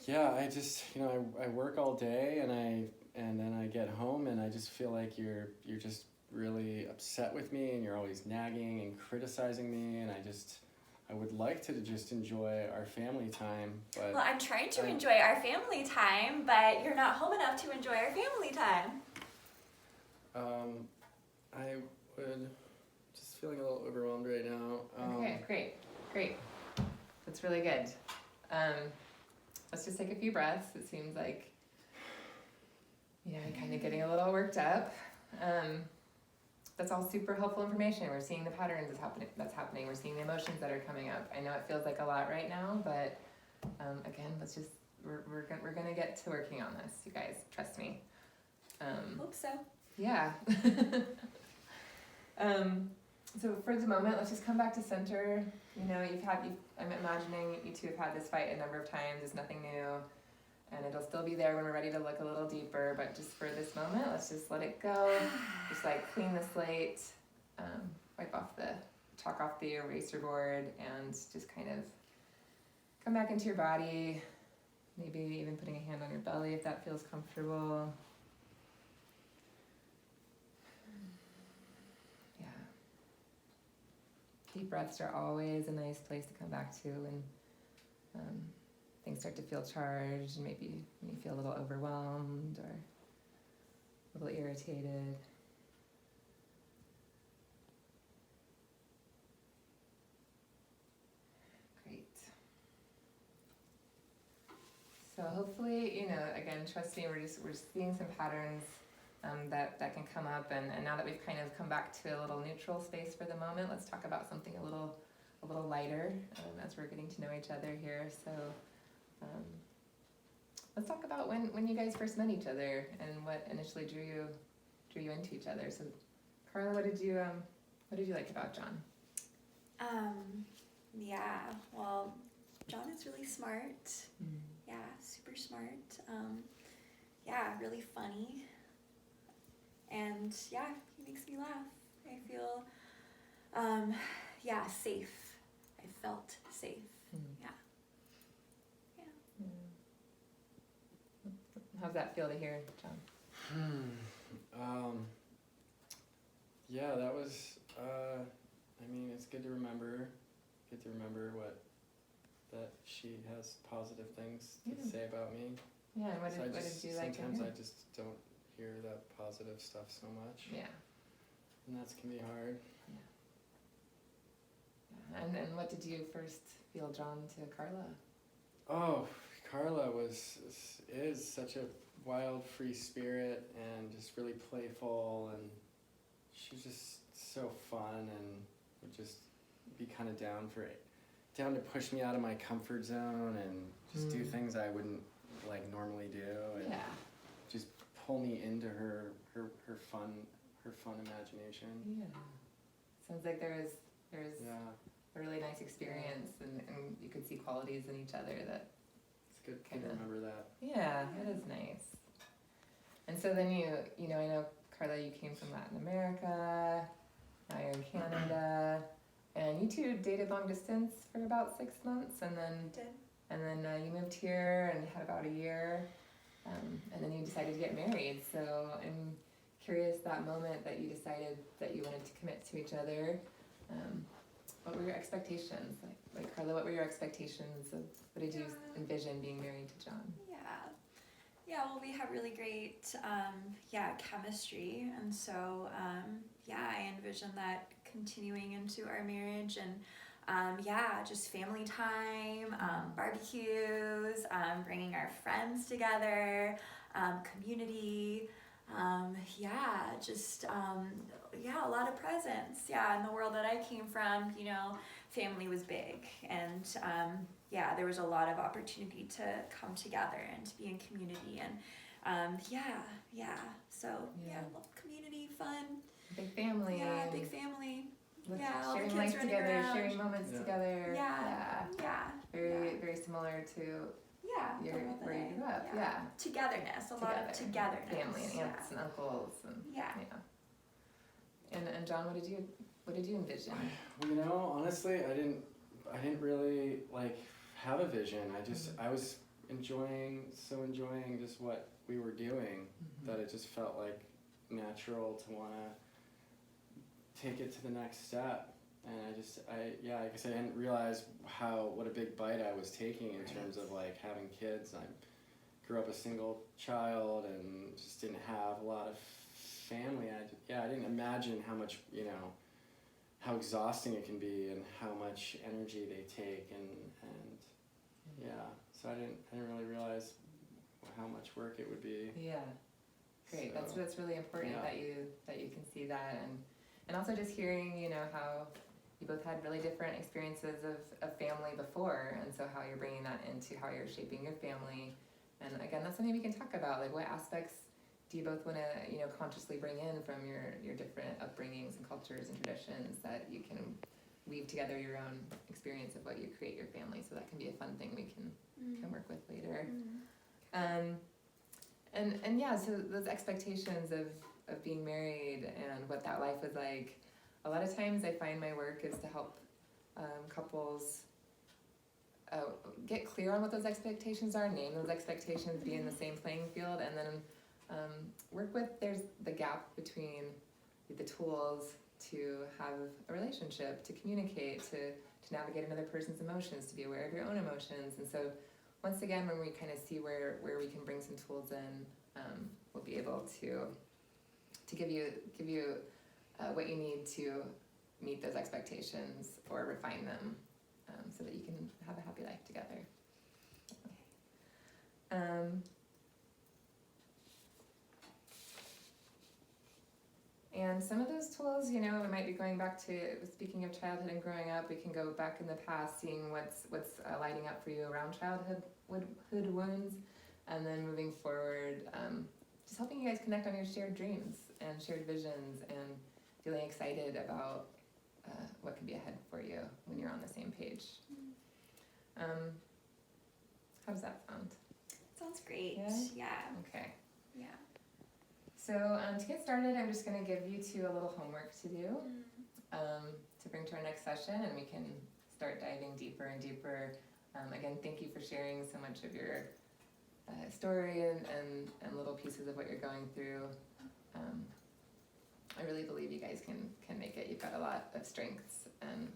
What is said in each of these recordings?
yeah, I just, I work all day and then I get home and I just feel like you're just really upset with me and you're always nagging and criticizing me and I would like to just enjoy our family time, but Well, I'm trying to enjoy our family time, but you're not home enough to enjoy our family time. I would just feeling a little overwhelmed right now. Okay, great. That's really good. Let's just take a few breaths. It seems like, you're kind of getting a little worked up. That's all super helpful information. We're seeing the patterns that's happening. We're seeing the emotions that are coming up. I know it feels like a lot right now, but again, we're gonna get to working on this, you guys. Trust me. Hope so. Yeah. So for the moment, let's just come back to center. I'm imagining you two have had this fight a number of times. It's nothing new. And it'll still be there when we're ready to look a little deeper. But just for this moment, let's just let it go. Just clean the slate, chalk off the eraser board, and just kind of come back into your body. Maybe even putting a hand on your belly if that feels comfortable. Deep breaths are always a nice place to come back to when things start to feel charged and maybe when you feel a little overwhelmed or a little irritated. Great. So hopefully, again, trust me, we're seeing some patterns that can come up, and now that we've kind of come back to a little neutral space for the moment, let's talk about something a little lighter as we're getting to know each other here. So let's talk about when you guys first met each other and what initially drew you into each other. So Carla, what did you like about John? Yeah, well, John is really smart. Yeah, super smart. Yeah, really funny. And yeah, he makes me laugh. I feel, safe. I felt safe. Yeah. How's that feel to hear, John? Yeah, that was, it's good to remember that she has positive things to say about me. Yeah, and what did you like? Sometimes I just don't hear that positive stuff so much. Yeah. And that can be hard. Yeah. And what did you first feel drawn to Carla? Oh, Carla is such a wild, free spirit and just really playful, and she's just so fun and would just be kind of down to push me out of my comfort zone and just do things I wouldn't normally do, and just pull me into her fun imagination. Yeah. Sounds like there's a really nice experience, and you could see qualities in each other that. It's good to remember that. Yeah, it is nice. And so then I know, Carla, you came from Latin America, now you're in Canada, and you two dated long distance for about 6 months, and then you moved here and had about a year, and then you decided to get married. So I'm curious, that moment that you decided that you wanted to commit to each other, what were your expectations? Like Carla, what were your expectations of, what did you envision being married to John? Yeah, well, we have really great, chemistry, and so, I envision that continuing into our marriage, and just family time, barbecues, bringing our friends together, community, a lot of presents. Yeah, in the world that I came from, family was big, and there was a lot of opportunity to come together and to be in community, and love community, fun. Big family. Yeah, big family. All the sharing kids life running together, around. sharing moments together. Very similar to where you grew up. Yeah. Togetherness, a lot of togetherness. Family and aunts and uncles and And John, what did you envision? Honestly, I didn't really have a vision. I enjoying just what we were doing, that it just felt like natural to want to take it to the next step. And I guess I didn't realize what a big bite I was taking in terms of like having kids. I grew up a single child and just didn't have a lot of family. I didn't imagine how much, how exhausting it can be and how much energy they take, and so I didn't really realize how much work it would be. Yeah, great. So, That's really important that you can see that, and also just hearing how you both had really different experiences of family before, and so how you're bringing that into how you're shaping your family. And again, that's something we can talk about, like what aspects do you both want to consciously bring in from your different upbringings and cultures and traditions, that you can weave together your own experience of what you create your family. So that can be a fun thing we can work with later. And yeah, so those expectations of being married and what that life was like, a lot of times I find my work is to help couples get clear on what those expectations are, name those expectations, be in the same playing field, and then work with there's the gap between the tools to have a relationship, to communicate, to navigate another person's emotions, to be aware of your own emotions. And so once again, when we kind of see where we can bring some tools in, we'll be able to give you what you need to meet those expectations or refine them, so that you can have a happy life together. And some of those tools, we might be going back to, speaking of childhood and growing up, we can go back in the past, seeing what's lighting up for you around childhood wounds, and then moving forward, just helping you guys connect on your shared dreams and shared visions, and feeling excited about what could be ahead for you when you're on the same page. How does that sound? Sounds great. Yeah. Okay. Yeah. So to get started, I'm just going to give you two a little homework to do, to bring to our next session, and we can start diving deeper and deeper. Again, thank you for sharing so much of your story and little pieces of what you're going through. I really believe you guys can make it. You've got a lot of strengths, and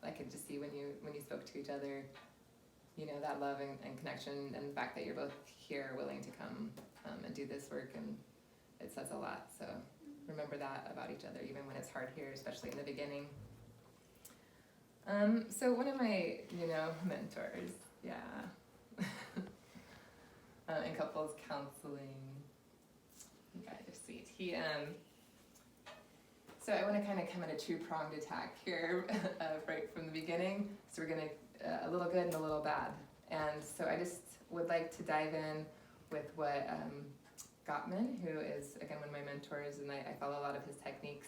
I could just see when you spoke to each other, that love and connection, and the fact that you're both here willing to come and do this work, and it says a lot. So remember that about each other, even when it's hard here, especially in the beginning. So one of my, mentors, in couples counseling, you guys are sweet. He, so I want to kind of come at a two-pronged attack here, right from the beginning. So we're gonna a little good and a little bad. And so I just would like to dive in with what Gottman, who is, again, one of my mentors, and I follow a lot of his techniques.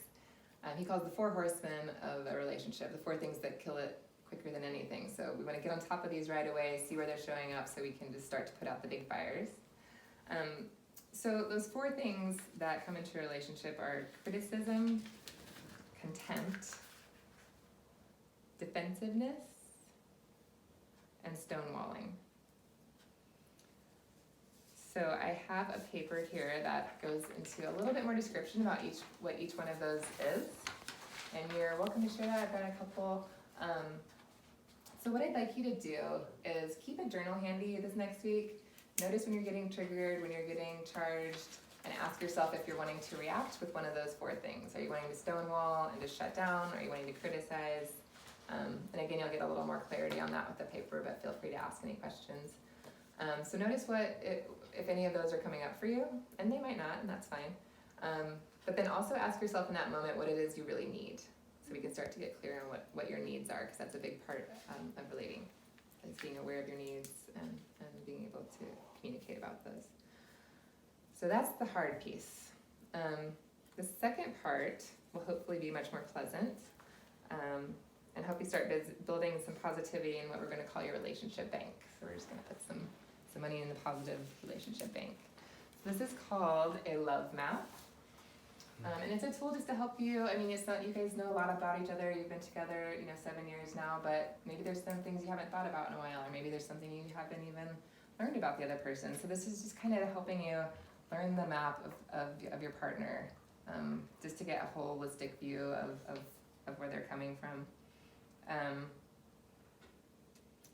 He calls the 4 horsemen of a relationship, the 4 things that kill it quicker than anything. So we want to get on top of these right away, see where they're showing up, so we can just start to put out the big fires. So those 4 things that come into a relationship are criticism, contempt, defensiveness, and stonewalling. So I have a paper here that goes into a little bit more description about what each one of those is. And you're welcome to share that. I've got a couple. So what I'd like you to do is keep a journal handy this next week. Notice when you're getting triggered, when you're getting charged, and ask yourself if you're wanting to react with one of those 4 things. Are you wanting to stonewall and just shut down? Are you wanting to criticize? And again, you'll get a little more clarity on that with the paper, but feel free to ask any questions. So notice if any of those are coming up for you, and they might not, and that's fine. But then also ask yourself in that moment what it is you really need, so we can start to get clear on what your needs are, because that's a big part of relating, is being aware of your needs and being able to communicate about those. So that's the hard piece. The second part will hopefully be much more pleasant, and help you start building some positivity in what we're going to call your relationship bank. So we're just going to put some money in the positive relationship bank. So this is called a love map. And it's a tool just to help you. I mean, it's not, you guys know a lot about each other. You've been together, 7 years now, but maybe there's some things you haven't thought about in a while, or maybe there's something you haven't even learned about the other person. So this is just kind of helping you learn the map of your partner, just to get a holistic view of where they're coming from.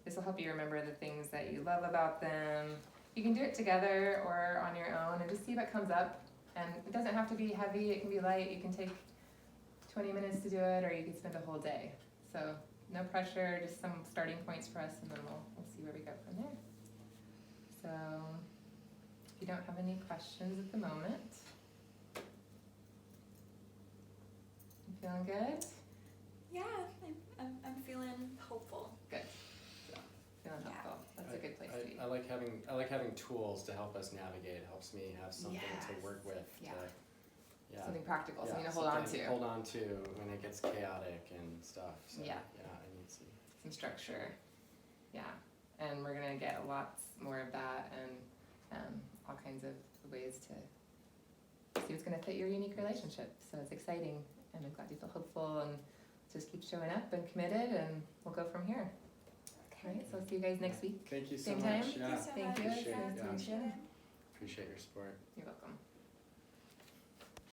This will help you remember the things that you love about them. You can do it together or on your own and just see what comes up. And it doesn't have to be heavy, it can be light. You can take 20 minutes to do it, or you can spend a whole day. So no pressure, just some starting points for us, and then we'll see where we go from there. So if you don't have any questions at the moment, you feeling good? Yeah, I'm feeling hopeful. Good. Feeling Yeah. hopeful. That's a good place to be. I like having tools to help us navigate. It helps me have something to Yes. work with. Yeah. Yeah. Something practical, Yeah, something to hold on something to. Hold on to when it gets chaotic and stuff. So, Yeah. I need some. Some structure. Yeah. And we're gonna get lots more of that, and all kinds of ways to see what's gonna fit your unique relationship. So it's exciting, and I'm glad you feel hopeful, and just keep showing up and committed, and we'll go from here. All right, so I'll see you guys next week. Thank you so Same much. time? Thank Yeah. you so Thank much. you. Appreciate it, Yeah, yeah. appreciate it. Appreciate your support. You're welcome.